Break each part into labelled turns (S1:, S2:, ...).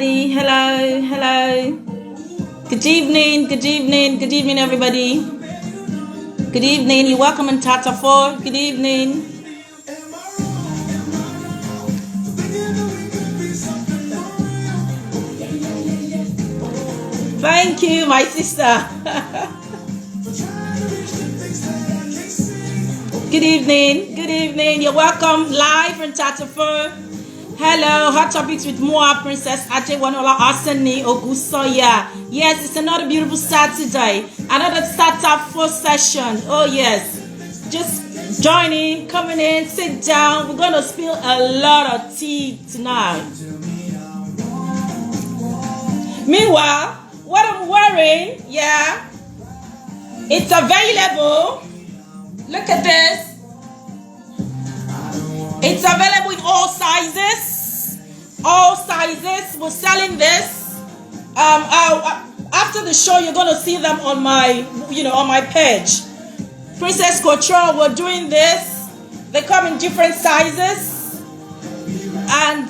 S1: everybody. Hello, hello. Good evening, good evening, good evening, everybody. Good evening. You're welcome in Tata 4. Good evening. Thank you, my sister. Good evening, good evening. You're welcome live from Tata 4. Hello, Hot Topics with more Princess Adewonuola Hassan Ogusoya. Yes, it's another beautiful Saturday. Another Tata 4 session. Oh yes. Just join in, coming in, sit down. We're going to spill a lot of tea tonight. Meanwhile, what I'm wearing, yeah, it's available. Look at this. It's available in all sizes. All sizes. We're selling this. After the show, you're gonna see them on my, on my page. Princess Couture, we're doing this. They come in different sizes. And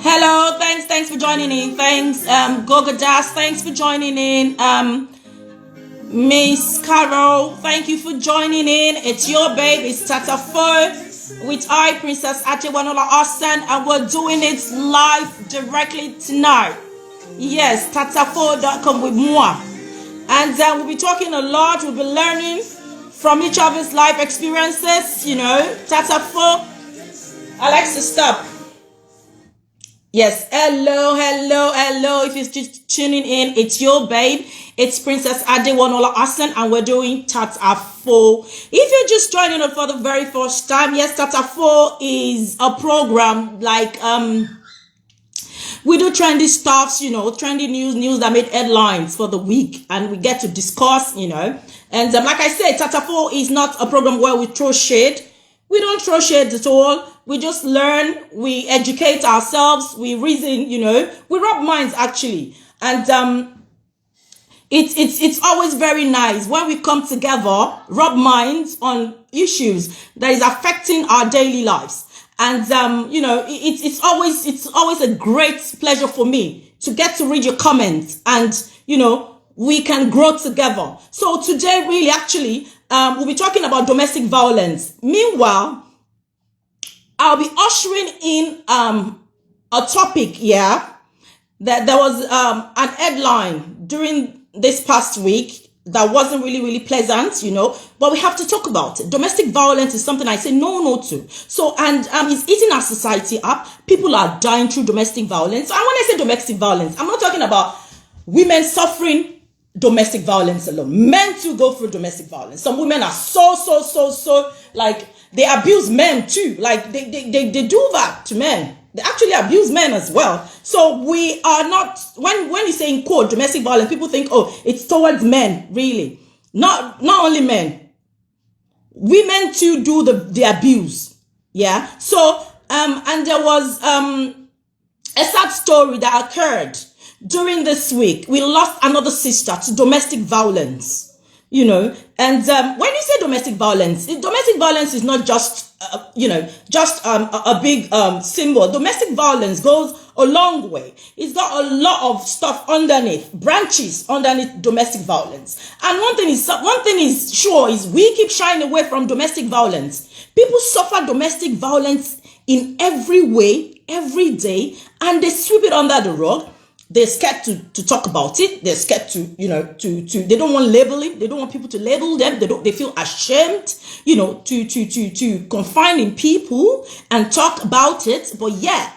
S1: hello, thanks for joining in. Thanks, Goga Das, thanks for joining in. Miss Carol, thank you for joining in. It's your babe, it's Tata 4 with I, Princess Adewonuola Hassan, and we're doing it live directly tonight. Yes, tata4.com with more. And we'll be talking a lot, we'll be learning from each other's life experiences, Tata 4. Alexa, stop. Yes, hello. If you're just tuning in, it's your babe. It's Princess Adewonuola Hassan, and we're doing Tata 4. If you're just joining us for the very first time, yes, Tata 4 is a program like we do trendy stuffs, trendy news that made headlines for the week, and we get to discuss, And like I said, Tata 4 is not a program where we throw shade. We don't throw shade at all. We just learn, we educate ourselves, we reason, we rub minds actually. And it's always very nice when we come together, rub minds on issues that is affecting our daily lives. And it's always a great pleasure for me to get to read your comments, and we can grow together. So today really actually we'll be talking about domestic violence. Meanwhile, I'll be ushering in a topic that there was an headline during this past week that wasn't really pleasant, but we have to talk about it. Domestic violence is something I say no to. So, and it's eating our society up. People are dying through domestic violence. And when I say domestic violence, I'm not talking about women suffering domestic violence alone. Men too go through domestic violence. Some women are so like they abuse men too. Like they do that to men. They actually abuse men as well. So we are not, when you say in quote domestic violence, people think, oh, it's towards men, really. Not only men. Women too do the abuse. Yeah. So and there was a sad story that occurred during this week. We lost another sister to domestic violence. And when you say domestic violence is not just a big symbol. Domestic violence goes a long way. It's got a lot of stuff underneath, branches underneath domestic violence. And one thing is sure is we keep shying away from domestic violence. People suffer domestic violence in every way, every day, and they sweep it under the rug. They're scared to talk about it. They're scared to they don't want labeling. They don't want people to label them. They feel ashamed, to confine in people and talk about it. But yeah,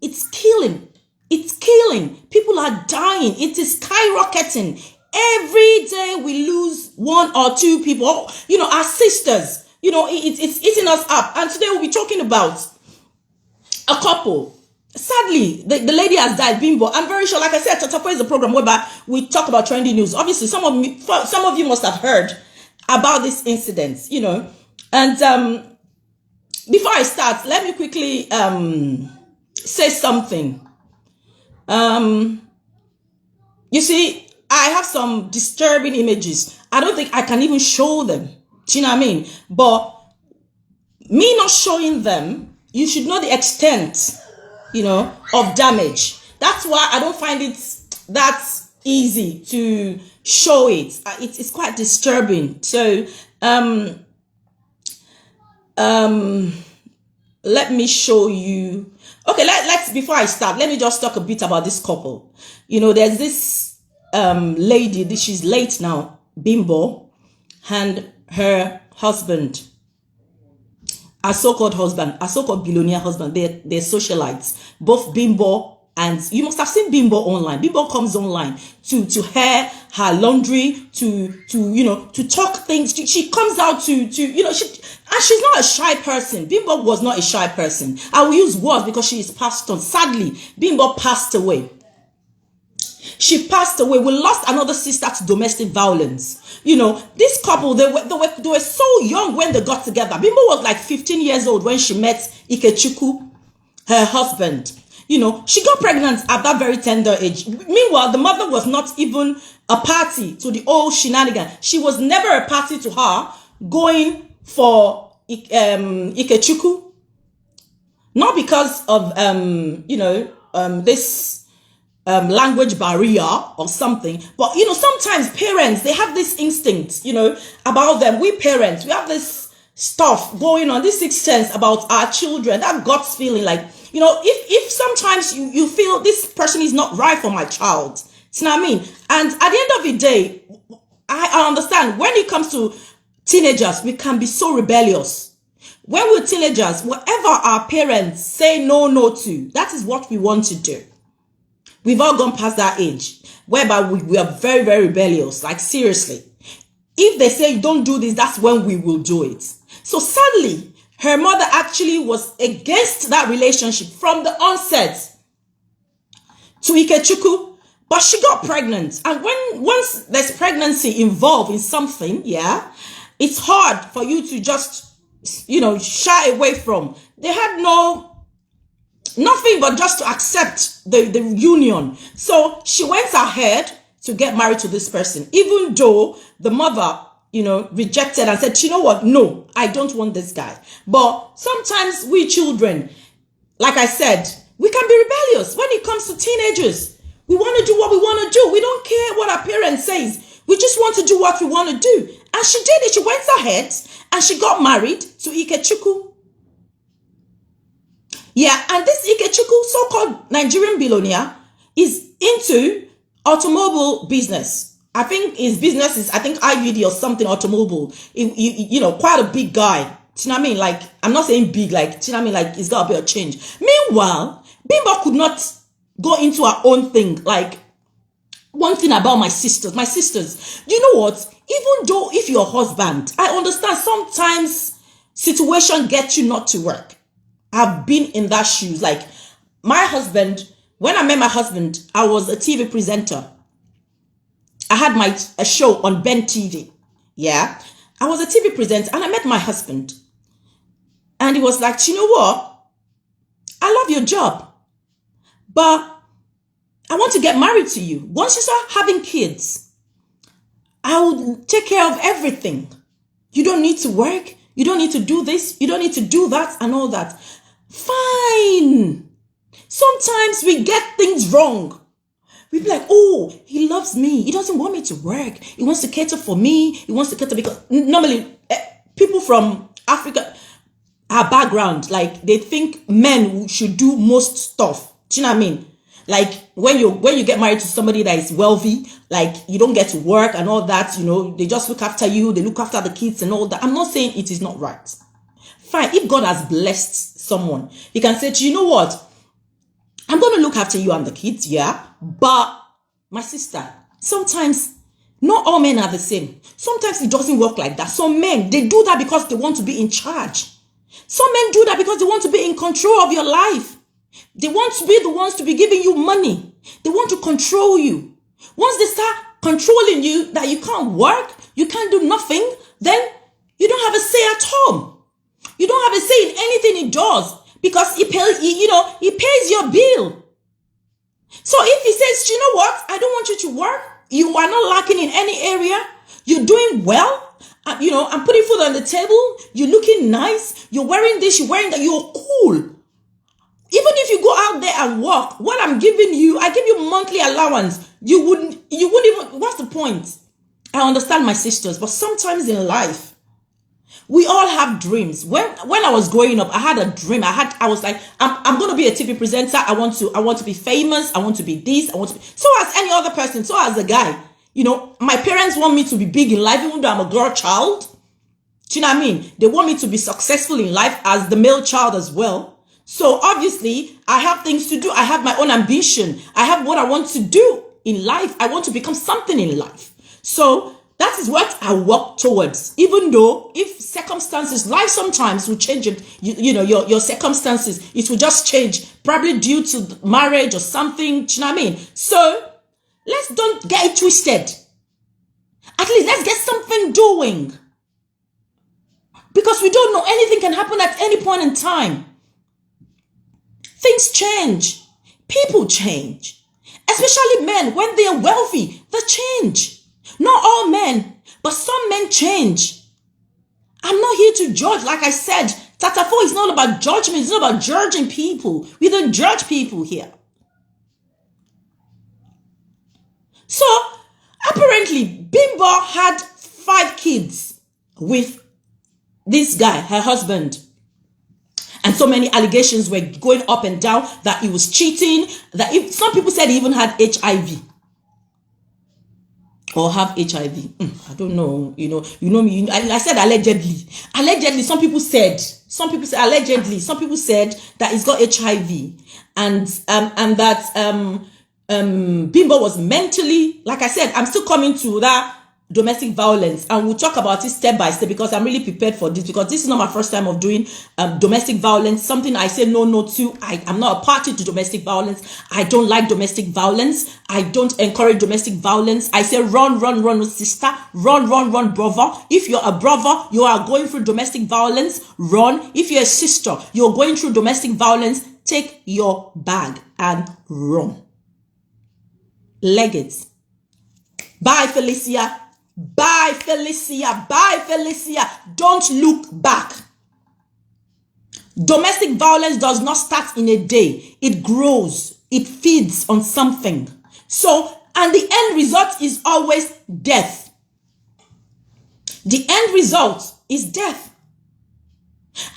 S1: it's killing. It's killing. People are dying. It is skyrocketing. Every day we lose one or two people, our sisters, it's eating us up. And today we'll be talking about a couple. Sadly, the lady has died, Bimbo. I'm very sure, like I said, Tata 4 is a program whereby we talk about trendy news. Obviously, some of you must have heard about this incident, And before I start, let me quickly say something. You see, I have some disturbing images. I don't think I can even show them. Do you know what I mean? But me not showing them, you should know the extent of damage. That's why I don't find it that easy to show it. It's quite disturbing. So let me show you. Okay, let's before I start, let me just talk a bit about this couple. There's this lady, she's late now, Bimbo, and her husband, a so-called billionaire husband. They're socialites, both Bimbo, and you must have seen Bimbo online. Bimbo comes online to air her laundry, to talk things. She comes out to and she's not a shy person. Bimbo was not a shy person. I will use words because she is passed on. Sadly, Bimbo passed away. She passed away. We lost another sister to domestic violence. This couple, they were so young when they got together. Bimbo was like 15 years old when she met Ikechukwu, her husband. She got pregnant at that very tender age. Meanwhile, the mother was not even a party to the old shenanigan. She was never a party to her going for Ikechukwu. Not because of, this language barrier or something. But, sometimes parents, they have this instinct, about them. We parents, we have this stuff going on, this sixth sense about our children, that God's feeling like, if sometimes you feel this person is not right for my child, you know what I mean? And at the end of the day, I understand when it comes to teenagers, we can be so rebellious. When we're teenagers, whatever our parents say no to, that is what we want to do. We've all gone past that age whereby we are very, very rebellious. Like seriously, if they say don't do this, that's when we will do it. So sadly, her mother actually was against that relationship from the onset to Ikechukwu, but she got pregnant. And once there's pregnancy involved in something, it's hard for you to just, shy away from. They had nothing but just to accept the union. So she went ahead to get married to this person, even though the mother, rejected and said, you know what? No, I don't want this guy. But sometimes we children, like I said, we can be rebellious when it comes to teenagers. We want to do what we want to do. We don't care what our parents says. We just want to do what we want to do. And she did it. She went ahead and she got married to Ikechukwu. Yeah, and this Ikechukwu, so-called Nigerian billionaire, is into automobile business. I think his business is, IVD or something, automobile. Quite a big guy. Do you know what I mean? Like, I'm not saying big, like, do you know what I mean? Like, he's got a bit of change. Meanwhile, Bimbo could not go into her own thing. Like, one thing about my sisters, you know what? Even though if your husband, I understand sometimes situation gets you not to work. I've been in that shoes. Like, my husband, when I met my husband, I was a TV presenter. I had a show on Ben TV. Yeah. I was a TV presenter and I met my husband. And he was like, you know what? I love your job, but I want to get married to you. Once you start having kids, I will take care of everything. You don't need to work. You don't need to do this. You don't need to do that and all that. Fine. Sometimes we get things wrong. We be like, oh, he loves me. He doesn't want me to work. He wants to cater for me. He wants to cater because normally people from Africa, our background, like they think men should do most stuff. Do you know what I mean? Like when you get married to somebody that is wealthy, like you don't get to work and all that, they just look after you. They look after the kids and all that. I'm not saying it is not right. Fine. If God has blessed someone, he can say, you know what? I'm going to look after you and the kids, yeah? But, my sister, sometimes, not all men are the same. Sometimes it doesn't work like that. Some men, they do that because they want to be in charge. Some men do that because they want to be in control of your life. They want to be the ones to be giving you money. They want to control you. Once they start controlling you, that you can't work, you can't do nothing, then you don't have a say at home. You don't have a say in anything he does. Because he pays your bill. So if he says, you know what? I don't want you to work. You are not lacking in any area. You're doing well. I'm putting food on the table. You're looking nice. You're wearing this. You're wearing that. You're cool. Even if you go out there and work, what I'm giving you, I give you monthly allowance. You wouldn't even, what's the point? I understand my sisters, but sometimes in life, we all have dreams. When I was growing up, I had a dream. I was like, I'm going to be a TV presenter. I want to be famous. I want to be this. So as any other person, so as a guy, you know, my parents want me to be big in life, even though I'm a girl child. Do you know what I mean? They want me to be successful in life as the male child as well. So obviously, I have things to do. I have my own ambition. I have what I want to do in life. I want to become something in life. So that is what I work towards. Even though if circumstances, life sometimes will change it, you know, your circumstances, it will just change, probably due to marriage or something. Do you know what I mean? So let's don't get it twisted. At least let's get something doing. Because we don't know, anything can happen at any point in time. Things change. People change. Especially men, when they are wealthy, they change. Not all men, but some men change. I'm not here to judge. Like I said, Tatafo is not about judgment. It's not about judging people. We don't judge people here. So, apparently, Bimbo had 5 kids with this guy, her husband. And so many allegations were going up and down that he was cheating, that if some people said he even had HIV. Or have HIV. I don't know. You know me. I said allegedly. Allegedly, some people said allegedly, some people said that he's got HIV. And that Bimbo was mentally, like I said, I'm still coming to that domestic violence, and we'll talk about it step by step, because I'm really prepared for this, because this is not my first time of doing domestic violence, something I say no to. I'm not a party to domestic violence. I don't like domestic violence. I don't encourage domestic violence. I say run sister, run brother. If you're a brother, you are going through domestic violence, run. If you're a sister, you're going through domestic violence, take your bag and run. Leg it. Bye, Felicia. Bye, Felicia. Bye, Felicia. Don't look back. Domestic violence does not start in a day. It grows. It feeds on something. So, and the end result is always death. The end result is death.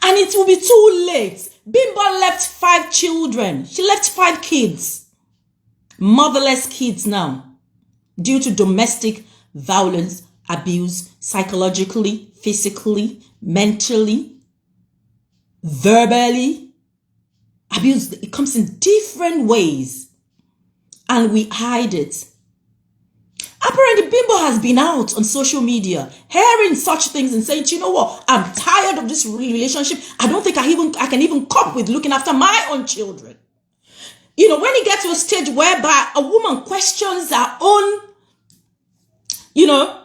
S1: And it will be too late. Bimbo left 5 children. She left 5 kids. Motherless kids now. Due to domestic violence, abuse, psychologically, physically, mentally, verbally. Abuse, it comes in different ways. And we hide it. Apparently, Bimbo has been out on social media, hearing such things and saying, you know what, I'm tired of this relationship. I don't think I can even cope with looking after my own children. You know, when you get to a stage whereby a woman questions her own, you know,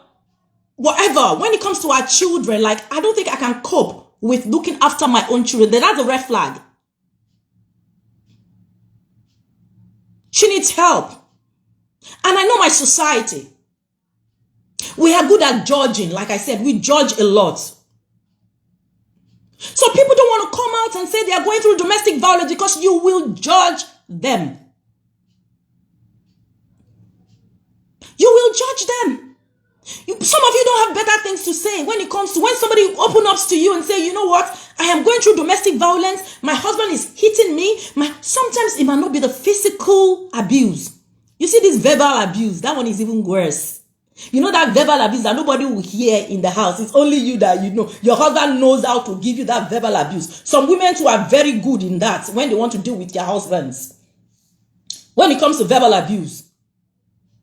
S1: whatever, when it comes to our children, like, I don't think I can cope with looking after my own children, then that's a red flag. She needs help. And I know my society. We are good at judging. Like I said, we judge a lot. So people don't want to come out and say they are going through domestic violence because you will judge them. You will judge them. Some of you don't have better things to say when it comes to when somebody open up to you and say, you know what, I am going through domestic violence. My husband is hitting me. Sometimes it might not be the physical abuse. You see this verbal abuse, that one is even worse. You know that verbal abuse that nobody will hear in the house. It's only you that you know. Your husband knows how to give you that verbal abuse. Some women who are very good in that when they want to deal with their husbands. When it comes to verbal abuse,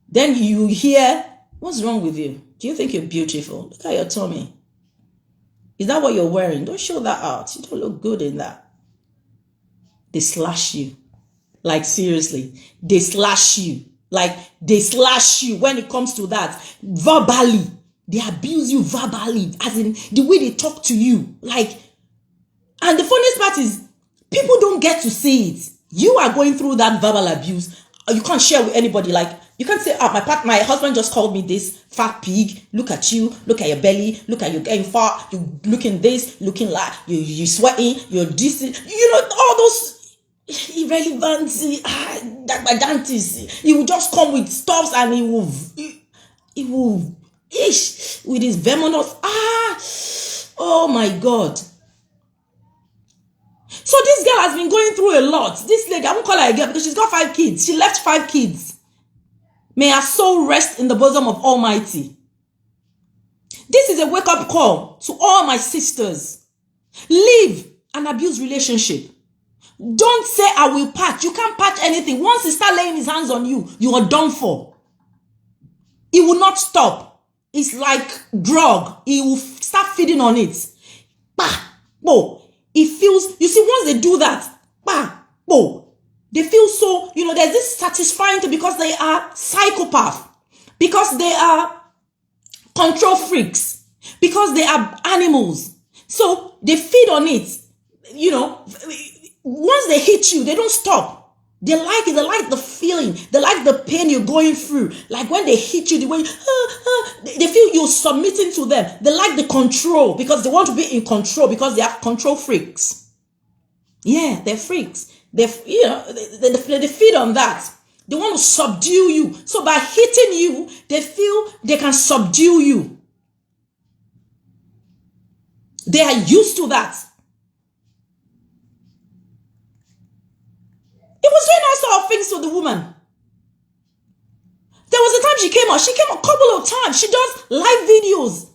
S1: then you hear, what's wrong with you? Do you think you're beautiful? Look at your tummy. Is that what you're wearing? Don't show that out. You don't look good in that. They slash you. Like, seriously. They slash you. Like, they slash you when it comes to that. Verbally. They abuse you verbally. As in, the way they talk to you. Like, and the funniest part is, people don't get to see it. You are going through that verbal abuse. You can't share with anybody. Like, you can't say, my husband just called me this fat pig. Look at you. Look at your belly. Look at you getting fat. You looking this, looking like, you sweating. You're this. You know, all those. irrelevant, he will just come with stuffs and he will with his venomous, oh my God. So this girl has been going through a lot. This lady, I won't call her a girl because she's got 5 kids. She left 5 kids. May her soul rest in the bosom of Almighty. This is a wake-up call to all my sisters. Leave an abused relationship. Don't say I will patch. You can't patch anything. Once he starts laying his hands on you, you are done for. He will not stop. It's like drug. He will start feeding on it. Bah, bo. It feels, you see, once they do that, bah, bo, they feel so, there's this satisfying to, because they are psychopaths, because they are control freaks, because they are animals. So they feed on it. Once they hit you, they don't stop. They like it. They like the feeling. They like the pain you're going through. Like when they hit you, the way they feel you're submitting to them. They like the control because they want to be in control because they are control freaks. Yeah, they're freaks. They feed on that. They want to subdue you. So by hitting you, they feel they can subdue you. They are used to that. It was doing all sorts of things to the woman. There was a time she came out. She came a couple of times. She does live videos,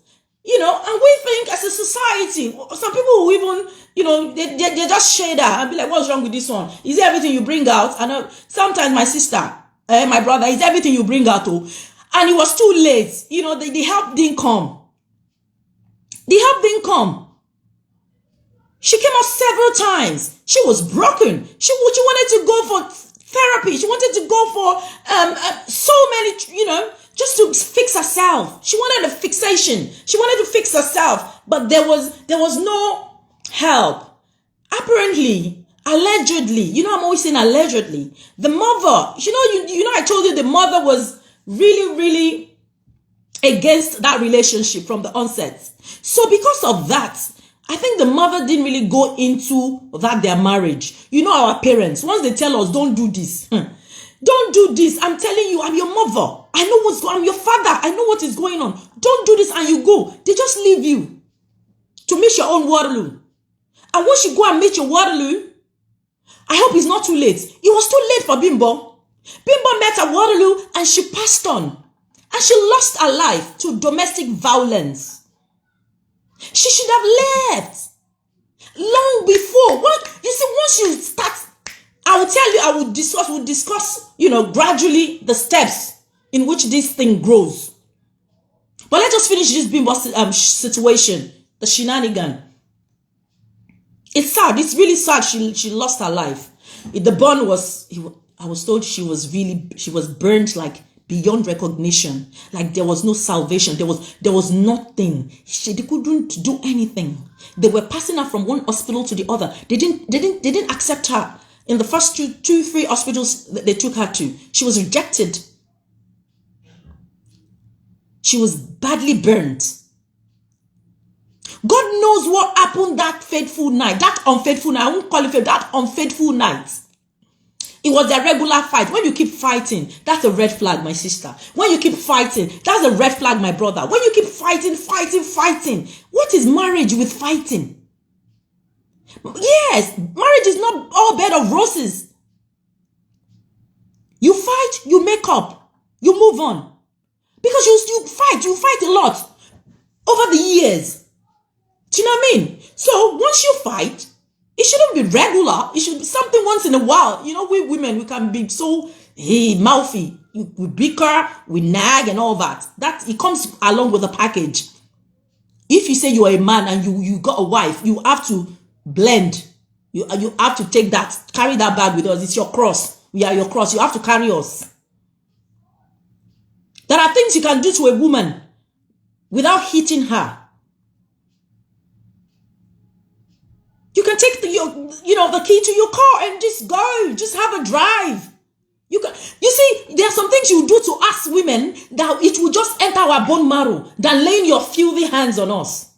S1: and we think as a society, some people who even, they just shade her and be like, what's wrong with this one? Is it everything you bring out? And sometimes my sister, my brother, is everything you bring out? Oh? And it was too late. The help didn't come. The help didn't come. She came out several times. She was broken. She wanted to go for therapy. She wanted to go for so many, just to fix herself. She wanted a fixation. She wanted to fix herself, but there was no help. Apparently, allegedly, I'm always saying allegedly, the mother, I told you the mother was really, really against that relationship from the onset. So because of that, I think the mother didn't really go into their marriage. Our parents, once they tell us, don't do this. Don't do this. I'm telling you, I'm your mother. I know what's going on. I'm your father. I know what is going on. Don't do this, and you go. They just leave you to meet your own Waterloo. And once you go and meet your Waterloo, I hope it's not too late. It was too late for Bimbo. Bimbo met at Waterloo and she passed on. And she lost her life to domestic violence. She should have left long before. Once you start, I will tell you, we'll discuss, gradually the steps in which this thing grows. But let's just finish this Bimbo situation, the shenanigan. It's sad. It's really sad. She lost her life. The burn was, I was told she was burned like beyond recognition. Like there was no salvation. There was nothing. They couldn't do anything. They were passing her from one hospital to the other. They didn't accept her. In the first 3 hospitals that they took her to, she was rejected. She was badly burnt. God knows what happened that fateful night, that unfaithful night. I won't call it faithful, that unfaithful night. It was a regular fight. When you keep fighting, that's a red flag, my sister. When you keep fighting, that's a red flag, my brother. When you keep fighting, what is marriage with fighting? Yes, marriage is not all bed of roses. You fight, you make up, you move on. Because you fight a lot over the years. Do you know what I mean? So once you fight, it shouldn't be regular. It should be something once in a while. We women, we can be so mouthy. We bicker, we nag and all that. That it comes along with a package. If you say you are a man and you got a wife, you have to blend. You have to take that, carry that bag with us. It's your cross. We are your cross. You have to carry us. There are things you can do to a woman without hitting her. You can take the key to your car and just go. Just have a drive. You see, there are some things you do to us women that it will just enter our bone marrow than laying your filthy hands on us.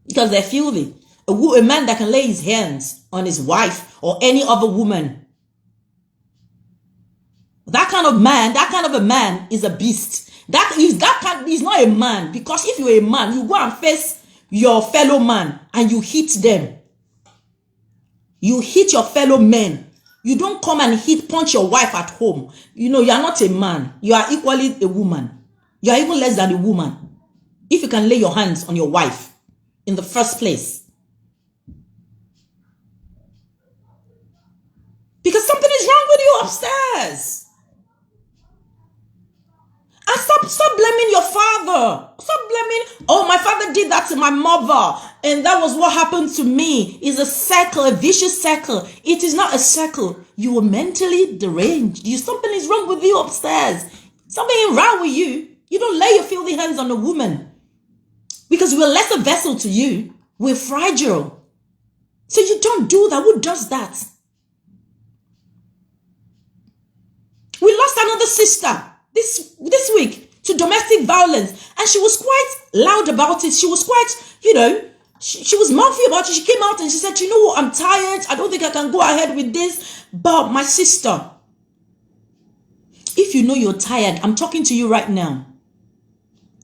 S1: Because they're filthy. A man that can lay his hands on his wife or any other woman. That kind of a man is a beast. He's not a man, because if you're a man, you go and face your fellow man and you hit them. You hit your fellow men. You don't come and punch your wife at home. You know, you are not a man. You are equally a woman. You are even less than a woman. If you can lay your hands on your wife in the first place. Because something is wrong with you upstairs. And stop blaming your father. Stop blaming, oh, my father did that to my mother, and that was what happened to me. It's a circle, a vicious circle. It is not a circle. You were mentally deranged. Something is wrong with you upstairs. Something is wrong with you. You don't lay your filthy hands on a woman, because we're less a vessel to you. We're fragile. So you don't do that. Who does that? We lost another sister this week to domestic violence, and she was quite loud about it. She was quite, she was mouthy about it. She came out and she said, you know what, I'm tired. I don't think I can go ahead with this. But my sister, if you know you're tired, I'm talking to you right now.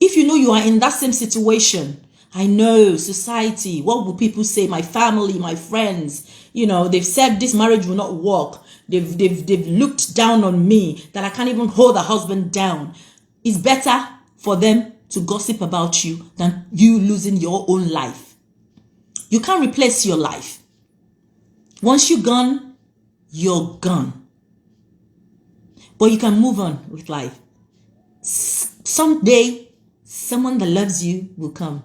S1: If you know you are in that same situation, I know society, what will people say? My family, my friends, they've said this marriage will not work. They've looked down on me, that I can't even hold a husband down. It's better for them to gossip about you than you losing your own life. You can't replace your life. Once you're gone, you're gone. But you can move on with life. Someday, someone that loves you will come.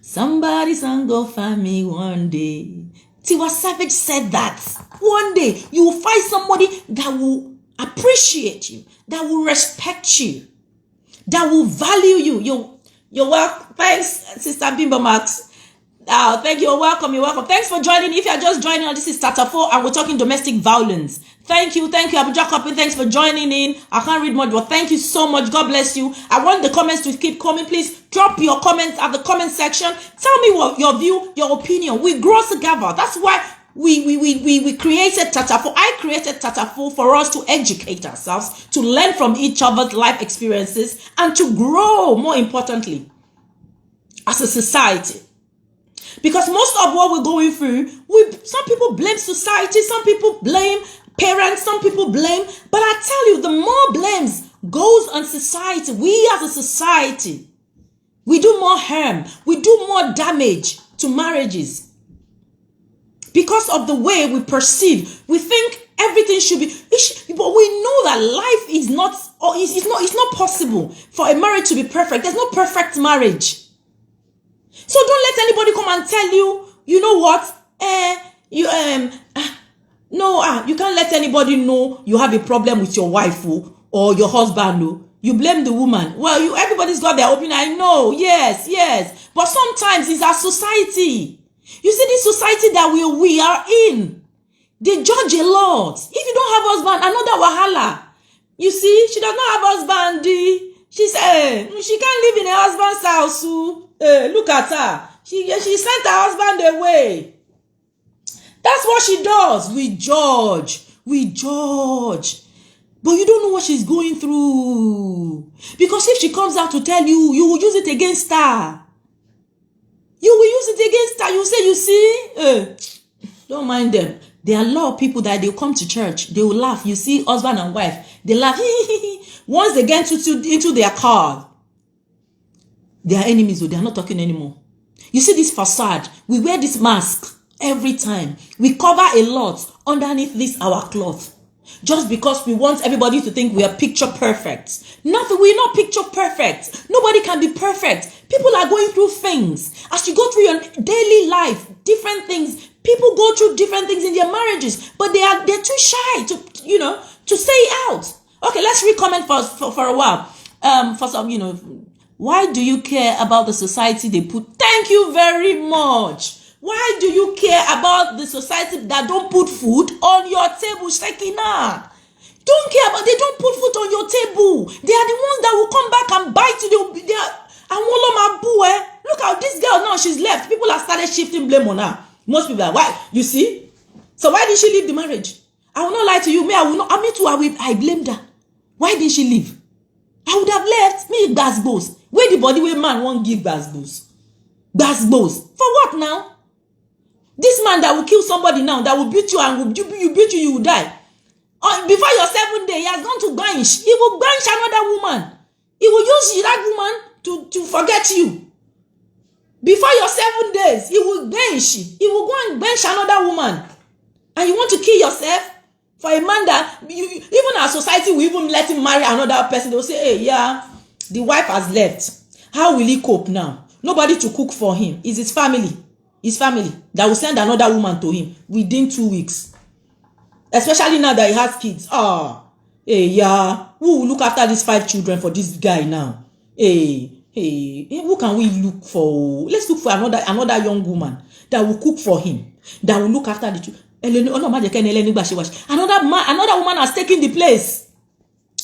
S1: Somebody's gonna go find me one day. Tiwa Savage said that. One day, you will find somebody that will appreciate you, that will respect you, that will value you. You're welcome. Thanks, Sister Bimbo Max. Thank you. You're welcome. Thanks for joining. If you're just joining, this is Starter 4 and we're talking domestic violence. Thank you, Abu Jacob. Thanks for joining in. I can't read much, but thank you so much. God bless you. I want the comments to keep coming. Please drop your comments at the comment section. Tell me what your view, your opinion. We grow together. That's why we created Tata 4. I created Tata 4 for us to educate ourselves, to learn from each other's life experiences, and to grow, more importantly, as a society. Because most of what we're going through, some people blame society, some people blame parents, some people blame. But I tell you, the more blames goes on society, we as a society, we do more harm, we do more damage to marriages. Because of the way we perceive, we think everything should be, but we know that life is not, or it's not possible for a marriage to be perfect. There's no perfect marriage. So don't let anybody come and tell you, you know what, you can't let anybody know you have a problem with your wife or your husband. You blame the woman. Well, everybody's got their opinion. I know, yes. But sometimes it's our society. You see, this society that we are in, they judge a lot. If you don't have husband, another wahala. You see, she does not have husband. She said she can't live in her husband's house. Look at her. She sent her husband away. That's what she does. We judge. But you don't know what she's going through. Because if she comes out to tell you, you will use it against her. You say, you see, don't mind them. There are a lot of people that they'll come to church. They will laugh. You see, husband and wife, they laugh. Once they get into their car, they are enemies, so they are not talking anymore. You see this facade. We wear this mask every time. We cover a lot underneath this our cloth. Just because we want everybody to think we are picture perfect. Nothing, we're not picture perfect. Nobody can be perfect. People are going through things. As you go through your daily life, different things. People go through different things in their marriages, but they're too shy to say it out. Okay, let's read comment for a while. For some, why do you care about the society they put? Thank you very much. Why do you care about the society that don't put food on your table, Shekina? Don't care about, they don't put food on your table. They are the ones that will come back and bite you. Look how this girl now, she's left. People have started shifting blame on her. Most people are, why? You see? So why did she leave the marriage? I will not lie to you. Me, I will not. Me too. I blamed her. Why did she leave? I would have left. Me gbasgbos. Where the body where man won't give gbasgbos. Gbasgbos. For what now? This man that will kill somebody now, that will beat you and will beat you, you will die. Before your 7th day, he has gone to bench. He will bench another woman. He will use that woman to forget you. Before your 7 days, he will bench. He will go and bench another woman. And you want to kill yourself for a man that, even our society will even let him marry another person. They will say, hey, yeah, the wife has left. How will he cope now? Nobody to cook for him. It's his family. His family that will send another woman to him within 2 weeks. Especially now that he has kids. Hey, yeah. Who will look after these 5 children for this guy now? Hey, who can we look for? Let's look for another young woman that will cook for him, that will look after the children. Another woman has taken the place.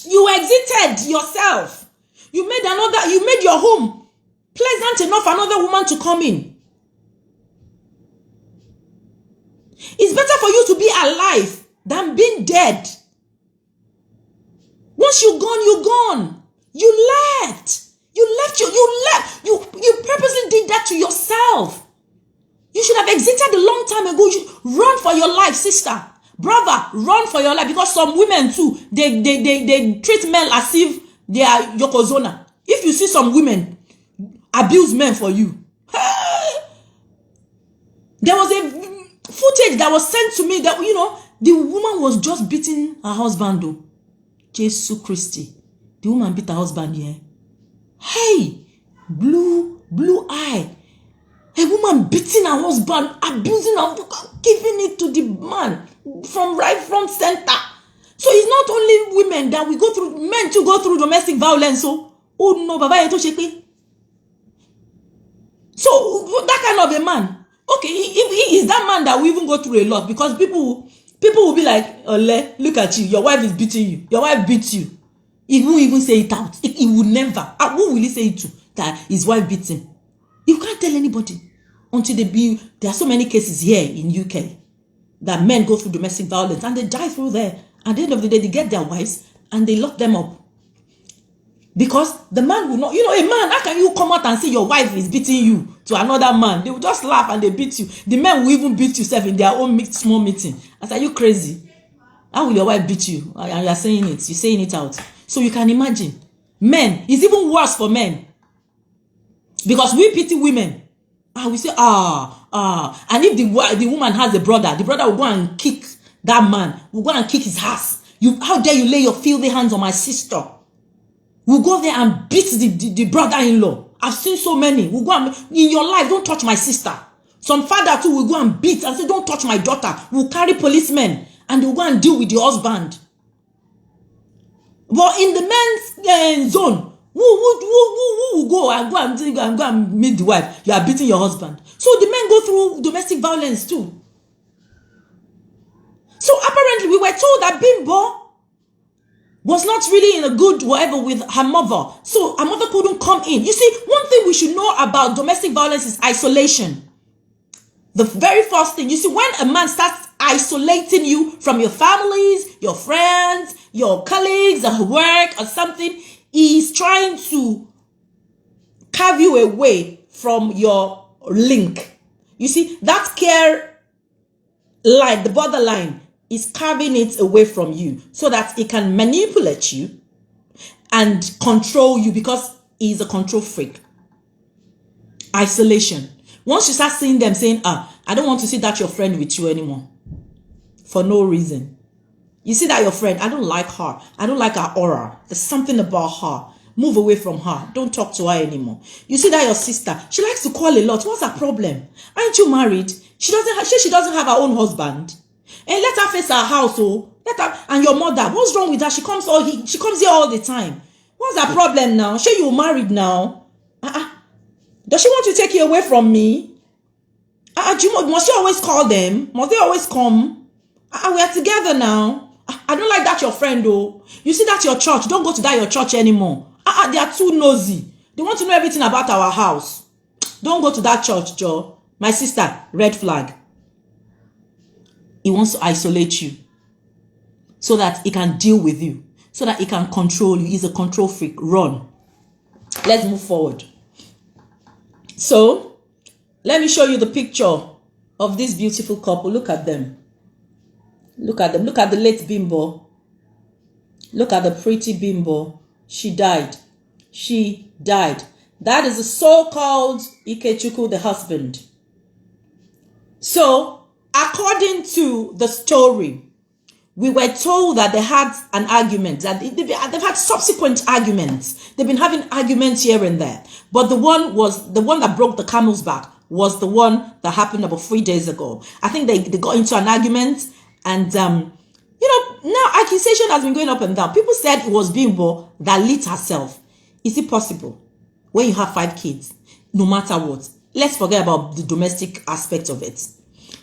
S1: You exited yourself. You made your home pleasant enough for another woman to come in. It's better for you to be alive than being dead. Once you're gone, you're gone. You left. You purposely did that to yourself. You should have exited a long time ago. You run for your life, sister. Brother, run for your life. Because some women too, they treat men as if they are Yokozuna. If you see some women abuse men for you. There was a footage that was sent to me that, the woman was just beating her husband though. Jesus Christi. The woman beat her husband here. Hey, blue eye. A woman beating her husband, abusing her, giving it to the man from right from center. So it's not only women that we go through, men to go through domestic violence. So, oh no, Baba Eto Shepe. So that kind of a man, okay, he is that man that will even go through a lot, because people will be like, Ole, look at you, your wife is beating you, your wife beats you. He won't even say it out. He would never. Who will he say it to? That his wife beats him. You can't tell anybody until there are so many cases here in UK that men go through domestic violence and they die through there. At the end of the day, they get their wives and they lock them up. Because the man will not, a man, how can you come out and say your wife is beating you to another man? They will just laugh and they beat you. The men will even beat you in their own small meeting. I said, are you crazy? How will your wife beat you? And you're saying it. You're saying it out. So you can imagine. Men, it's even worse for men. Because we pity women. We say, and if the woman has a brother, the brother will go and kick that man. Will go and kick his ass. How dare you lay your filthy hands on my sister? We'll go there and beat the brother-in-law. I've seen so many. We'll go and, in your life, don't touch my sister. Some father too will go and beat and say, don't touch my daughter. We'll carry policemen and they'll go and deal with the husband. But in the men's zone, who will go and meet the wife? You are beating your husband. So the men go through domestic violence too. So apparently we were told that Bimbo was not really in a good whatever with her mother. So her mother couldn't come in. You see, one thing we should know about domestic violence is isolation. The very first thing, you see, when a man starts isolating you from your families, your friends, your colleagues at work or something, he's trying to carve you away from your link. You see, that care line, the borderline, is carving it away from you so that it can manipulate you and control you, because he's a control freak. Isolation. Once you start seeing them saying, I don't want to see that your friend with you anymore. For no reason. You see that your friend, I don't like her. I don't like her aura. There's something about her. Move away from her. Don't talk to her anymore. You see that your sister, she likes to call a lot. What's her problem? Aren't you married? She doesn't have her own husband. And let her face her house, and your mother. What's wrong with her? She comes here all the time. What's her problem now? Sure, you're married now. Does she want to take you away from me? Must you always call them? Must they always come? We are together now. I don't like that your friend though. You see that your church? Don't go to that your church anymore. They are too nosy. They want to know everything about our house. Don't go to that church, Joe. My sister, red flag. He wants to isolate you so that he can deal with you, so that he can control you. He's a control freak. Run. Let's move forward. So, let me show you the picture of this beautiful couple. Look at them. Look at them. Look at the late Bimbo. Look at the pretty Bimbo. She died. She died. That is the so-called Ikechukwu, the husband. So, according to the story, we were told that they had an argument, that they've had subsequent arguments. They've been having arguments here and there. But the one that broke the camel's back was the one that happened about 3 days ago. I think they got into an argument, and now accusation has been going up and down. People said it was Bimbo that lit herself. Is it possible when you have 5 kids, no matter what? Let's forget about the domestic aspect of it.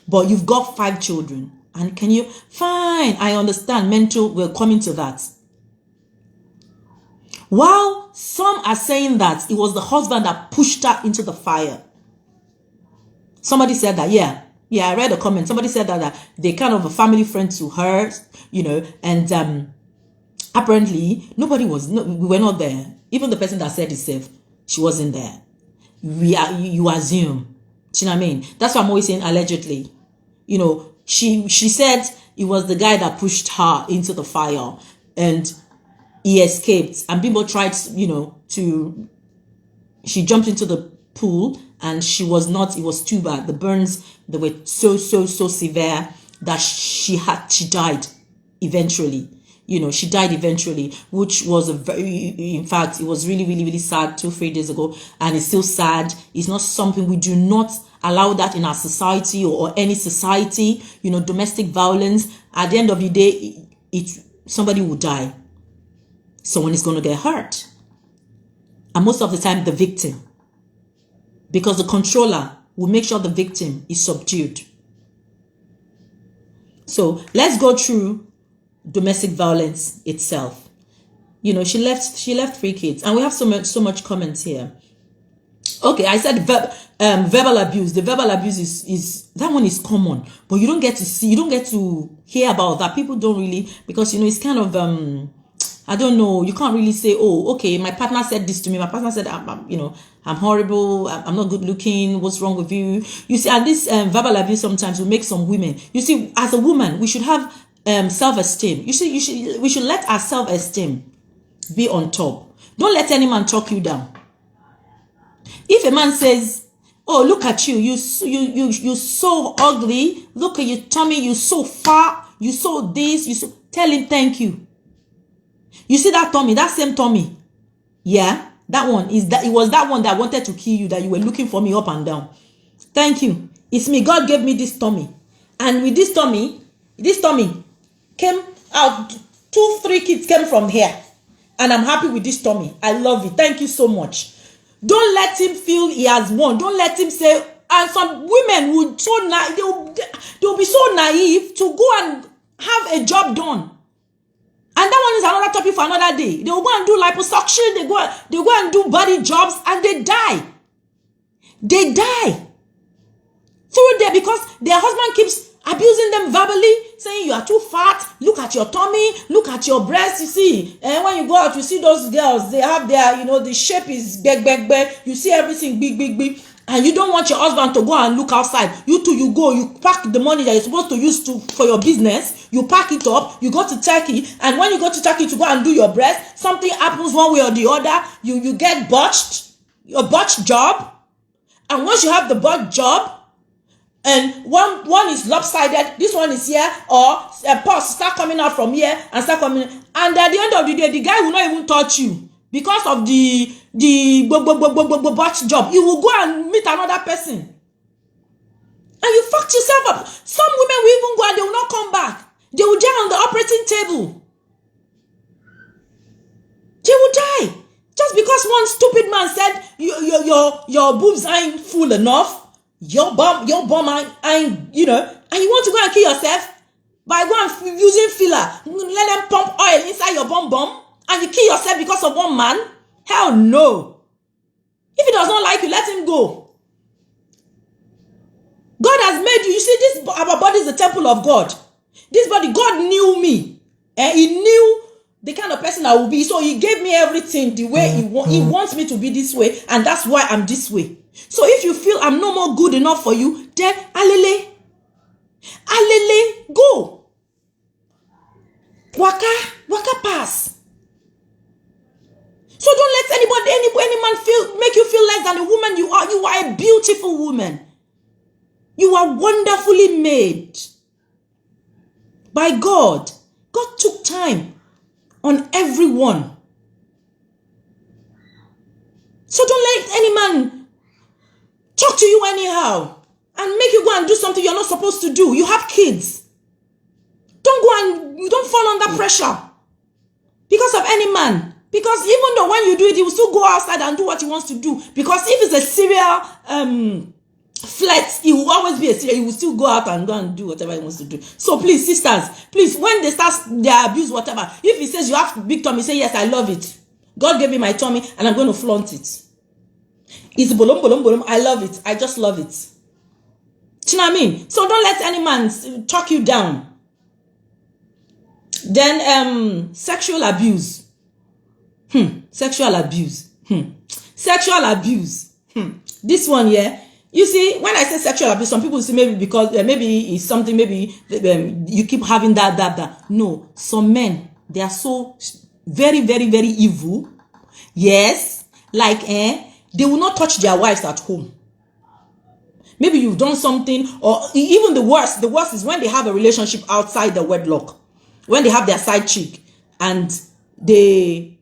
S1: But you've got 5 children. And can you, fine, I understand, mental, we're coming to that. While some are saying that it was the husband that pushed her into the fire. Somebody said that, yeah, I read a comment. Somebody said that they kind of a family friend to her, and apparently we were not there. Even the person that said it safe, she wasn't there. You assume. Do you know what I mean? That's why I'm always saying allegedly. She said it was the guy that pushed her into the fire and he escaped. And Bimbo tried, she jumped into the pool and it was too bad. The burns, they were so severe that she died eventually. She died eventually, which was in fact, it was really, really, really sad 2-3 days ago. And it's still sad. It's not something, we do not allow that in our society or any society, domestic violence. At the end of the day, somebody will die. Someone is going to get hurt. And most of the time, the victim. Because the controller will make sure the victim is subdued. So let's go through domestic violence itself. She left 3 kids, and we have so much comments here. Okay, I said verbal abuse. The verbal abuse is that one is common, but you don't get to hear about that. People don't really, because it's kind of I don't know, you can't really say, oh, okay, my partner said this to me. My partner said, I'm horrible. I'm not good looking. What's wrong with you? You see, and this verbal abuse sometimes will make some women. You see, as a woman, we should have self-esteem. We should let our self-esteem be on top. Don't let any man talk you down. If a man says, oh, look at you, you so ugly, look at your tummy, you so fat, you so this, tell him thank you. You see that tummy, that same tummy, yeah, that one it was that one that wanted to kill you, that you were looking for me up and down. Thank you. It's me. God gave me this tummy, and with this tummy came out 2-3 kids came from here, and I'm happy with this tummy. I love it. Thank you so much. Don't let him feel he has won. Don't let him say, and some women would they'll be so naive to go and have a job done. And that one is another topic for another day. They will go and do liposuction, they go and do body jobs, and they die. They die. Through there, because their husband keeps abusing them verbally, saying you are too fat, look at your tummy, look at your breasts, you see. And when you go out, you see those girls, they have their, the shape is big. You see everything big. And you don't want your husband to go and look outside. You too, you go, you pack the money that you're supposed to use for your business, you pack it up, you go to Turkey, and when you go to Turkey to go and do your breast, something happens one way or the other, you get botched, your botched job. And once you have the botched job, and one is lopsided, this one is here, or a pus start coming out from here and start coming, and at the end of the day, the guy will not even touch you because of the botch job. You will go and meet another person, and you fucked yourself up. Some women will even go and they will not come back. They will die on the operating table. They will die just because one stupid man said your boobs ain't full enough. Your bum ain't, and you want to go and kill yourself by going using filler. Let them pump oil inside your bum, and you kill yourself because of one man? Hell no. If he does not like you, let him go. God has made you. You see, this our body is the temple of God. This body, God knew me. And he knew the kind of person I will be. So he gave me everything the way he wants me to be this way. And that's why I'm this way. So if you feel I'm no more good enough for you, then alele, go. Waka pass. So don't let any man make you feel less than a woman you are. You are a beautiful woman. You are wonderfully made by God. God took time on everyone. So don't let any man talk to you anyhow and make you go and do something you're not supposed to do. You have kids. Don't go and you don't fall under pressure because of any man. Because even though when you do it, he will still go outside and do what he wants to do. Because if it's a serial flirt, he will always be a serial. He will still go out and go and do whatever he wants to do. So please, sisters, please, when they start their abuse, whatever, if he says you have big tummy, say yes, I love it. God gave me my tummy and I'm going to flaunt it. It's bolom. I love it. I just love it. Do you know what I mean? So don't let any man talk you down. Then sexual abuse. Sexual abuse. Sexual abuse. This one, yeah. You see, when I say sexual abuse, some people say maybe because maybe it's something, maybe you keep having that. No, some men, they are so very, very, very evil. Yes, like they will not touch their wives at home. Maybe you've done something, or even the worst is when they have a relationship outside the wedlock, when they have their side chick and they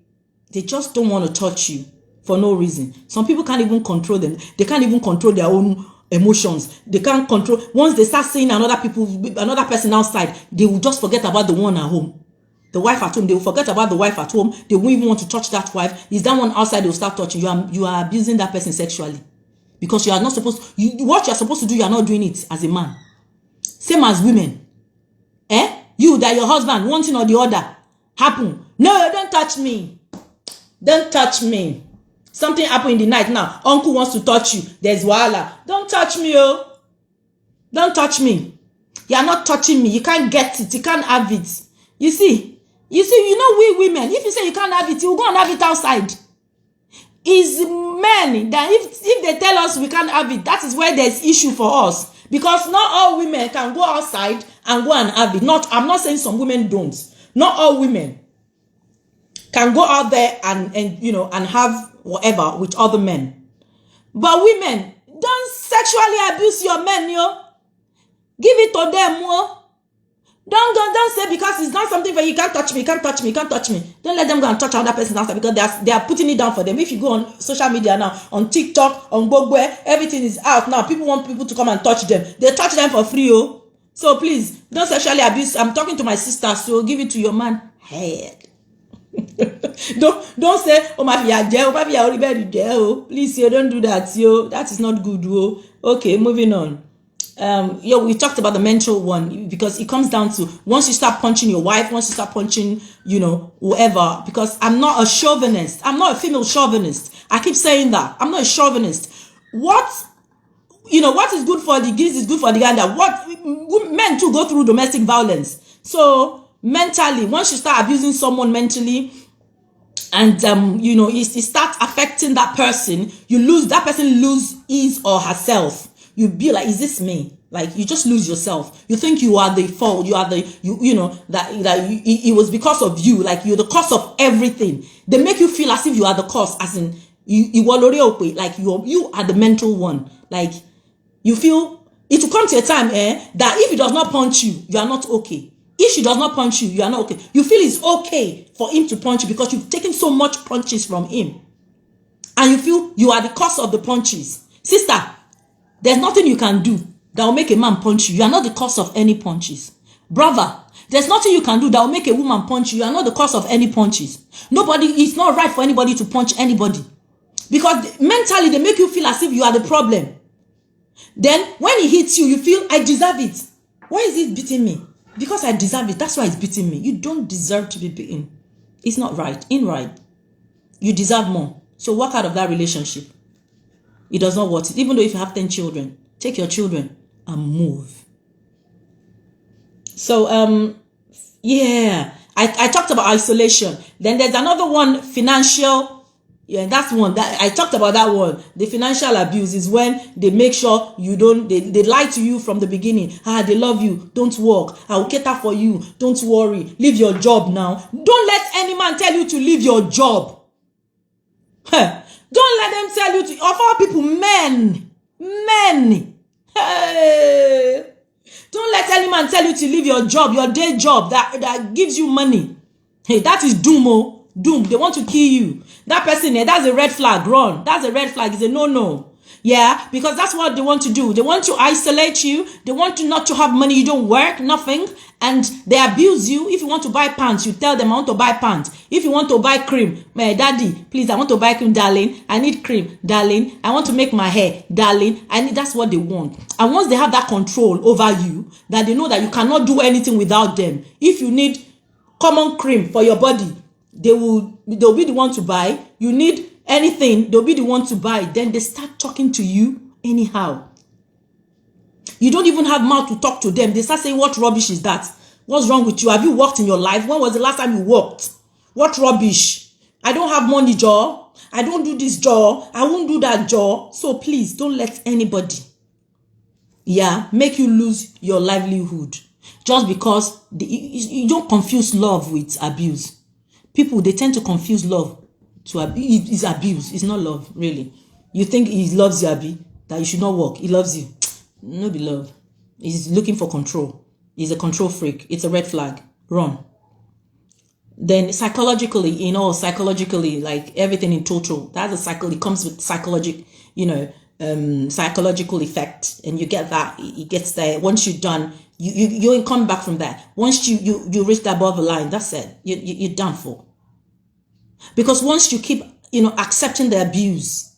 S1: just don't want to touch you for no reason. Some people can't even control them. They can't even control their own emotions. They can't control. Once they start seeing another person outside, they will just forget about the one at home. The wife at home, they will forget about the wife at home. They won't even want to touch that wife. Is that one outside, they will start touching. You are abusing that person sexually. Because you are not supposed what you are supposed to do, you are not doing it as a man. Same as women. You, that your husband, one thing or the other, happen. No, don't touch me. Don't touch me. Something happened in the night now. Uncle wants to touch you. There's wahala. Don't touch me, oh. Don't touch me. You are not touching me. You can't get it. You can't have it. You see, you know we women, if you say you can't have it, you will go and have it outside. It's men that if they tell us we can't have it, that is where there's issue for us. Because not all women can go outside and go and have it. I'm not saying some women don't. Not all women can go out there and have whatever with other men. But women, don't sexually abuse your men, yo. Give it to them, yo. Don't say because it's not something where you can't touch me. Don't let them go and touch another person's house because they are putting it down for them. If you go on social media now, on TikTok, on Gbogbo, everything is out now. People want people to come and touch them. They touch them for free, oh. So please, don't sexually abuse. I'm talking to my sister, so give it to your man. Head. don't say, oh my oh, please, you don't do that, yo. That is not good, oh. Okay, moving on. We talked about the mental one because it comes down to once you start punching your wife, once you start punching, whoever, because I'm not a chauvinist. I'm not a female chauvinist. I keep saying that. I'm not a chauvinist. What is good for the geese is good for the gander. Men too go through domestic violence. So mentally, once you start abusing someone mentally, and it starts affecting that person, that person lose his or herself. You be like, is this me? Like, you just lose yourself. You think you are the fault. You are it was because of you. Like, you're the cause of everything. They make you feel as if you are the cause, as in like you are the mental one. Like, you feel it will come to a time that if he does not punch you, you are not okay. If she does not punch you, you are not okay. You feel it's okay for him to punch you because you've taken so much punches from him. And you feel you are the cause of the punches. Sister, there's nothing you can do that will make a man punch you. You are not the cause of any punches. Brother, there's nothing you can do that will make a woman punch you. You are not the cause of any punches. It's not right for anybody to punch anybody. Because mentally, they make you feel as if you are the problem. Then, when he hits you, you feel, I deserve it. Why is he beating me? Because I deserve it. That's why he's beating me. You don't deserve to be beaten. It's not right. Right. You deserve more. So walk out of that relationship. It does not worth it. Even though if you have 10 children, take your children and move. So, yeah, I talked about isolation. Then there's another one, financial. Yeah, that's one that I talked about. That one, the financial abuse, is when they make sure you don't, they lie to you from the beginning. They love you, don't work, I will cater for you, don't worry, leave your job now. Don't let any man tell you to leave your job. Don't let them tell you to, of all people, men. Hey. Don't let any man tell you to leave your job, your day job that gives you money. Hey, that is doom. Oh, doom. They want to kill you. That person, that's a red flag. Run. That's a red flag. It's a no-no. Yeah, because that's what they want to do. They want to isolate you. They want you not to have money. You don't work, nothing. And they abuse you. If you want to buy pants, you tell them, I want to buy pants. If you want to buy cream, my daddy, please, I want to buy cream, darling. I need cream, darling. I want to make my hair, darling. That's what they want. And once they have that control over you, that they know that you cannot do anything without them. If you need common cream for your body, they'll be the one to buy. You need anything, they'll be the one to buy. Then they start talking to you anyhow. You don't even have mouth to talk to them. They start saying, what rubbish is that? What's wrong with you? Have you worked in your life? When was the last time you worked? What rubbish? I don't have money, Joe. I don't do this, Joe. I won't do that, Joe. So please don't let anybody, make you lose your livelihood just because you don't confuse love with abuse. People, they tend to confuse love to abuse. It's abuse. It's not love, really. You think he loves you, Abi, that you should not work. He loves you. No be love. He's looking for control. He's a control freak. It's a red flag. Run. Then psychologically, like everything in total, that's a cycle. It comes with psychological effect, and you get that. It gets there. Once you're done, you ain't coming back from that. Once you reach that above the line, that's it. You're done for. Because once you keep, accepting the abuse,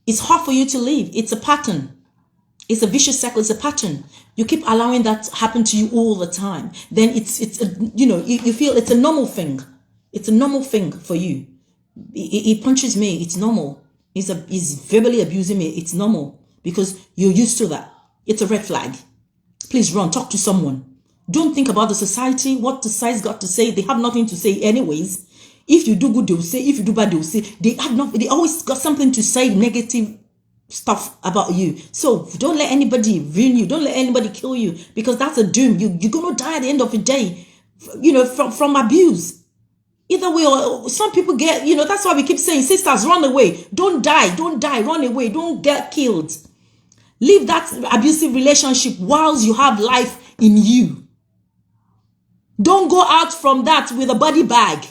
S1: it's hard for you to leave. It's a pattern. It's a vicious cycle. It's a pattern. You keep allowing that to happen to you all the time. Then you feel it's a normal thing. It's a normal thing for you. He punches me. It's normal. He's verbally abusing me. It's normal because you're used to that. It's a red flag. Please run. Talk to someone. Don't think about the society. What the society's got to say. They have nothing to say anyways. If you do good, they will say. If you do bad, they will say. They always got something to say, negative stuff about you. So don't let anybody ruin you. Don't let anybody kill you, because that's a doom. You're going to die at the end of the day, from abuse. Either way, or some people get, that's why we keep saying, sisters, run away. Don't die, run away. Don't get killed. Leave that abusive relationship whilst you have life in you. Don't go out from that with a body bag.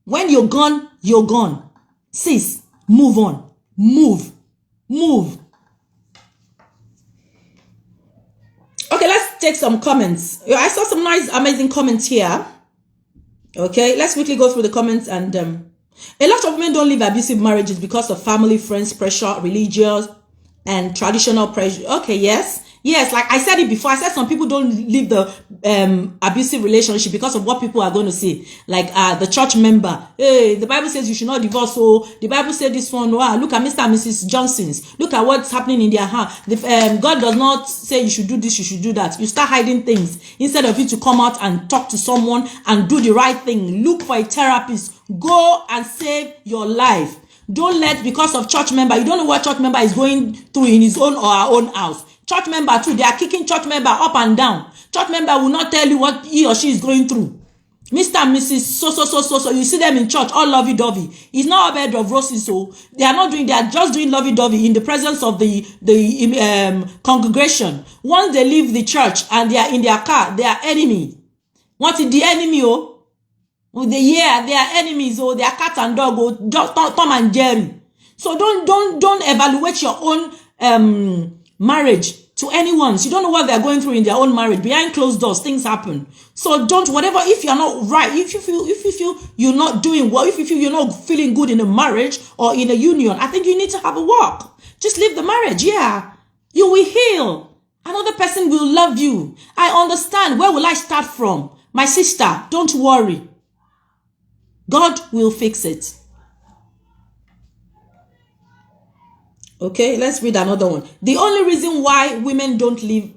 S1: When you're gone, you're gone. Sis, move on. Move. Okay, let's take some comments. I saw some nice, amazing comments here. Okay, let's quickly go through the comments. And a lot of women don't leave abusive marriages because of family, friends, pressure, religious, and traditional pressure. Okay, yes, like I said it before. I said some people don't leave the abusive relationship because of what people are going to say. Like the church member, hey, the Bible says you should not divorce. So the Bible said this one. Wow, look at Mr. and Mrs. Johnson's. Look at what's happening in their heart. God does not say you should do this, you should do that. You start hiding things instead of you to come out and talk to someone and do the right thing. Look for a therapist. Go and save your life. Don't let, because of church member, you don't know what church member is going through in his own or her own house. Church member too, they are kicking church member up and down. Church member will not tell you what he or she is going through. Mr. and Mrs. So, you see them in church, all lovey-dovey. It's not a bed of roses, so they are just doing lovey-dovey in the presence of the congregation. Once they leave the church and they are in their car, they are enemy. What is the enemy, oh? They are enemies, or they are cat and dog, or Tom and Jerry. So don't evaluate your own marriage to anyone. So you don't know what they're going through in their own marriage. Behind closed doors, things happen. So if you're not right, if you feel you're not doing well, if you feel you're not feeling good in a marriage or in a union, I think you need to have a walk. Just leave the marriage. Yeah, you will heal. Another person will love you. I understand. Where will I start from? My sister, don't worry. God will fix it. Okay, let's read another one. The only reason why women don't leave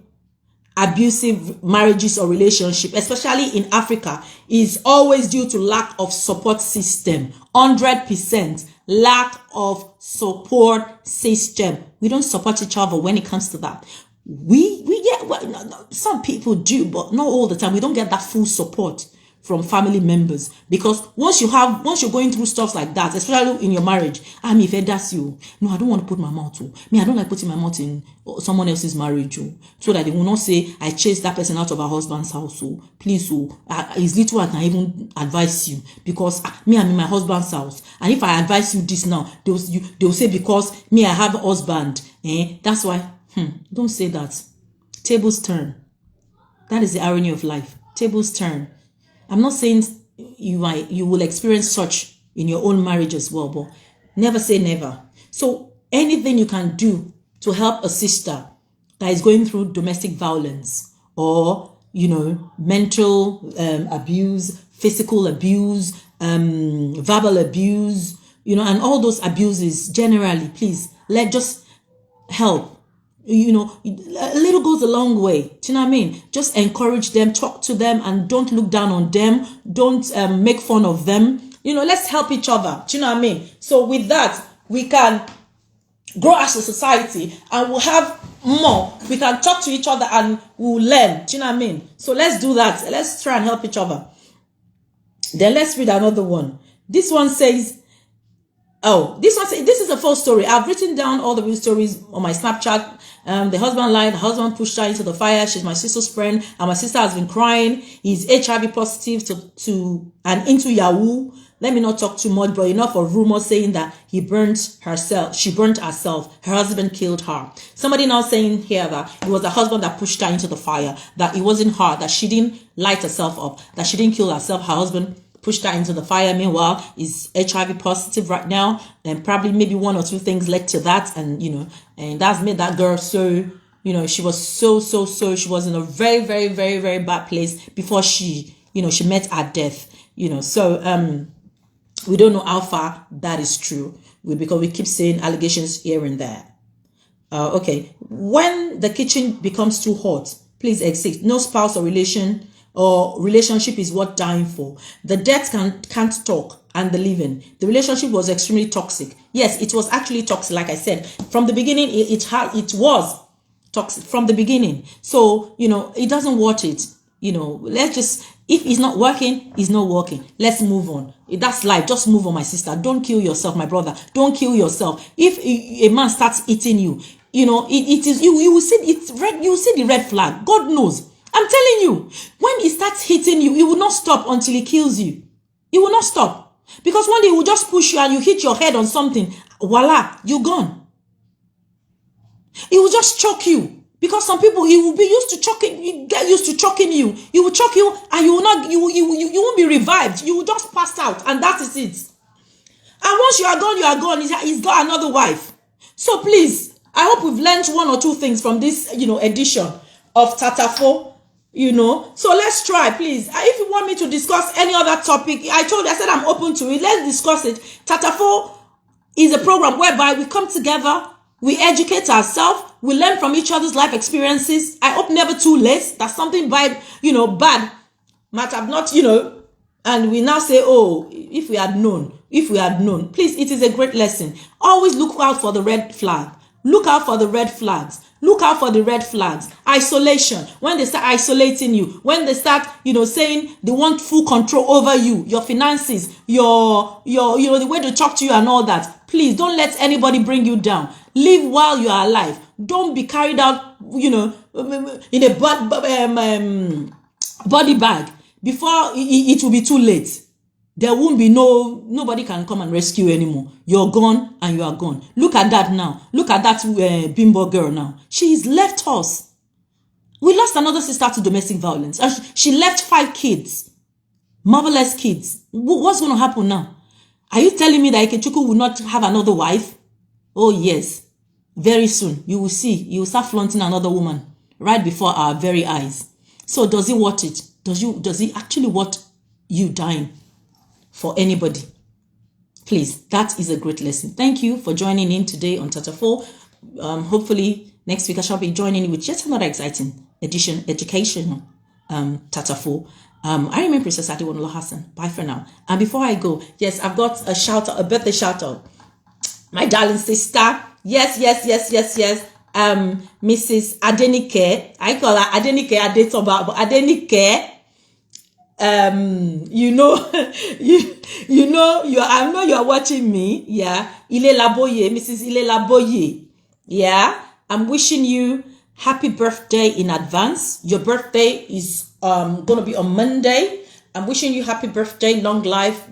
S1: abusive marriages or relationship, especially in Africa, is always due to lack of support system. 100% lack of support system. We don't support each other when it comes to that. We get, well, no, some people do, but not all the time. We don't get that full support from family members, because once you're going through stuff like that, especially in your marriage, if that's you, no, I don't want to put my mouth to me. I don't like putting my mouth in someone else's marriage, so that they will not say I chased that person out of her husband's house. So please, it's little I can even advise you, because me, I'm in my husband's house, and if I advise you this now, they'll say because me, I have a husband, that's why. Don't say that. Tables turn. That is the irony of life. Tables turn. I'm not saying you will experience such in your own marriage as well, but never say never. So anything you can do to help a sister that is going through domestic violence, or mental abuse, physical abuse, verbal abuse, and all those abuses generally, please just help. A little goes a long way. Do you know what I mean? Just encourage them, talk to them, and don't look down on them. Don't make fun of them. Let's help each other. Do you know what I mean? So with that, we can grow as a society, and we'll have more. We can talk to each other and we'll learn. Do you know what I mean? So let's do that. Let's try and help each other. Then let's read another one. This one says, this is a full story. I've written down all the real stories on my Snapchat. The husband lied. The husband pushed her into the fire. She's my sister's friend, and my sister has been crying. He's HIV positive and into Yahoo. Let me not talk too much, but enough of rumors saying that she burnt herself. Her husband killed her. Somebody now saying here that it was the husband that pushed her into the fire, that it wasn't her, that she didn't light herself up, that she didn't kill herself. Her husband pushed her into the fire. Meanwhile, is HIV positive right now, and probably maybe one or two things led to that, and and that's made that girl so she was so she was in a very, very, very, very bad place before she she met her death. So we don't know how far that is true, because we keep saying allegations here and there. Okay, when the kitchen becomes too hot, please exit. No spouse or relationship is worth dying for. The dead can't talk, and the living. The relationship was extremely toxic. Yes, it was actually toxic. Like I said, from the beginning, it was toxic from the beginning. So it doesn't worth it. Let's just, if it's not working, it's not working. Let's move on. That's life. Just move on, my sister. Don't kill yourself, my brother. Don't kill yourself. If a man starts eating you, it is you will see it's red. You will see the red flag. God knows. I'm telling you, when he starts hitting you, he will not stop until he kills you. He will not stop. Because one day he will just push you and you hit your head on something. Voila, you're gone. He will just choke you. Because some people, he will be used to choking, you get used to choking you. He will choke you and you won't be revived. You will just pass out, and that is it. And once you are gone, he's got another wife. So please, I hope we've learned one or two things from this, edition of Tatafo. So let's try, please. If you want me to discuss any other topic, I said I'm open to it. Let's discuss it. Tatafo is a program whereby we come together, we educate ourselves, we learn from each other's life experiences. I hope never too late. That's something bad might have not, and we now say, oh, if we had known. Please, it is a great lesson. Always look out for the red flag. Look out for the red flags. Look out for the red flags. Isolation. When they start isolating you, when they start, saying they want full control over you, your finances, your the way to talk to you and all that. Please don't let anybody bring you down. Live while you are alive. Don't be carried out, in a body bag before it will be too late. There won't be nobody can come and rescue you anymore. You're gone and you are gone. Look at that now. Look at that Bimbo girl now. She's left us. We lost another sister to domestic violence. And she left 5 kids. Marvelous kids. What's going to happen now? Are you telling me that Ikechukwu will not have another wife? Oh yes. Very soon. You will see. You will start flaunting another woman right before our very eyes. So does he want it? Does he actually want you dying for anybody? Please, that is a great lesson. Thank you for joining in today on Tata 4. Hopefully next week I shall be joining you with yet another exciting educational Tata 4. I remain Princess Adewonuola Hassan. Bye for now. And before I go, yes, I've got a birthday shout out. My darling sister, yes. Mrs. Adenike, I call her Adenike Adetoba, but Adenike. You know, I know you are watching me. Yeah, Ile Laboye, Mrs. Ile Laboye. Yeah, I'm wishing you happy birthday in advance. Your birthday is gonna be on Monday. I'm wishing you happy birthday, long life.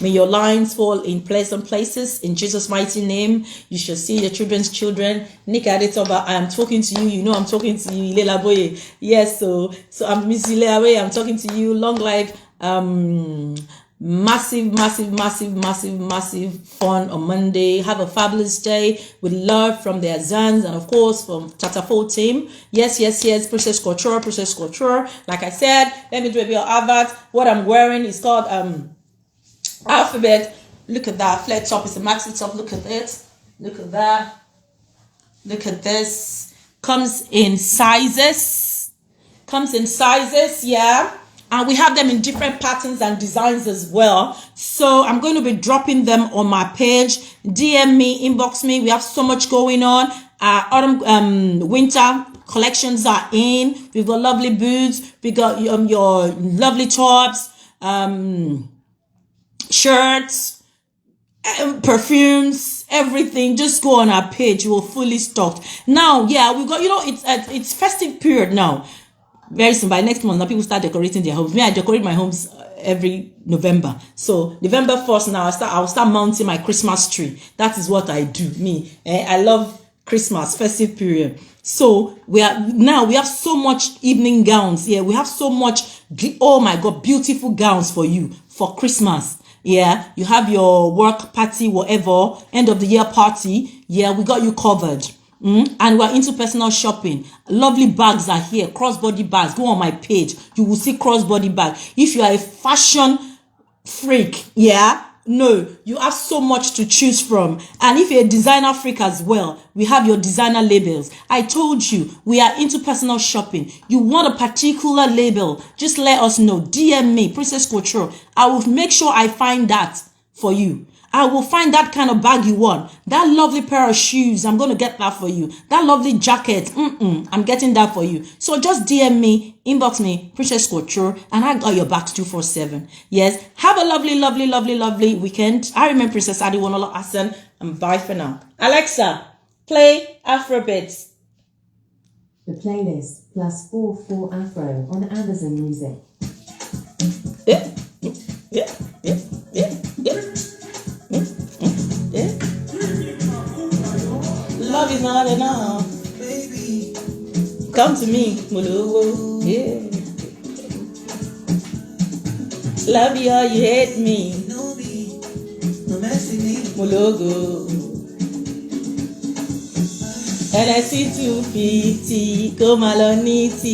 S1: May your lines fall in pleasant places in Jesus' mighty name. You shall see your children's children. Nick Adetoba, I am talking to you. You know I'm talking to you, Ile Laboye. Yes, so I'm Miss Ile Laboye. I'm talking to you. Long life, massive fun on Monday. Have a fabulous day with love from the Azans and of course from Tata 4 team. Yes. Princess Couture. Like I said, let me do a bit of advert. What I'm wearing is called Alphabet. Look at that flat top. It's a maxi top. Look at it. Look at that. Look at this. Comes in sizes. Yeah. And we have them in different patterns and designs as well. So I'm going to be dropping them on my page. DM me, inbox me. We have so much going on. Autumn, winter collections are in. We've got lovely boots. We got your lovely tops, shirts, perfumes, everything. Just go on our page. We're fully stocked. Now, yeah, we got, it's festive period now. Very soon, by next month, now people start decorating their homes. Me, I decorate my homes every November. So November 1st now, I'll start mounting my Christmas tree. That is what I do. I love Christmas, festive period. So we have so much evening gowns. Yeah, we have so much, oh my God, beautiful gowns for you for Christmas. Yeah, you have your work party, whatever, end of the year party. Yeah, we got you covered. And we're into personal shopping. Lovely bags are here, crossbody bags. Go on my page, you will see crossbody bag. If you are a fashion freak, yeah, no, you have so much to choose from. And if you're a designer freak as well, we have your designer labels. I told you, we are into personal shopping. You want a particular label, just let us know. DM me, Princess Couture. I will make sure I find that for you. I will find that kind of bag you want. That lovely pair of shoes, I'm going to get that for you. That lovely jacket, I'm getting that for you. So just DM me, inbox me, Princess Couture, and I got your bags 247. Yes, have a lovely weekend. I remain Princess Adewonuola Hassan, and bye for now. Alexa, play Afrobeats.
S2: The playlist +44 Afro on Amazon Music.
S1: Yeah. Love is not enough. Baby, come to me, Mulugo. Yeah. Love you or you hate me. Mulugo. LSC 250, come along, TT.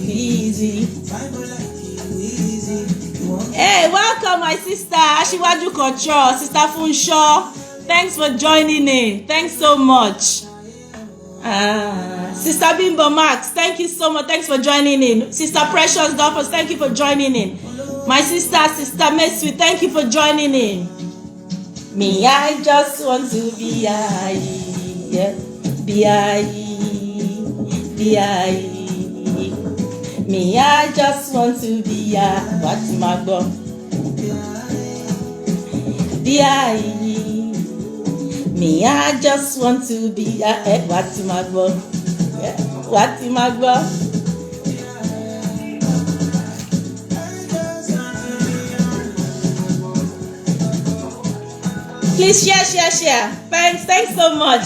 S1: Easy. Hey, welcome my sister Asiwaju Couture, Sister Funsho. Thanks for joining in. Thanks so much. Sister Bimbo Max, thank you so much. Thanks for joining in. Sister Precious Dolphins, thank you for joining in. My sister Mesui, thank you for joining in. Me, I just want to be Me, I just want to be what's my God? Me, I just want to be what's my God? What's my God? Please share. Thanks so much.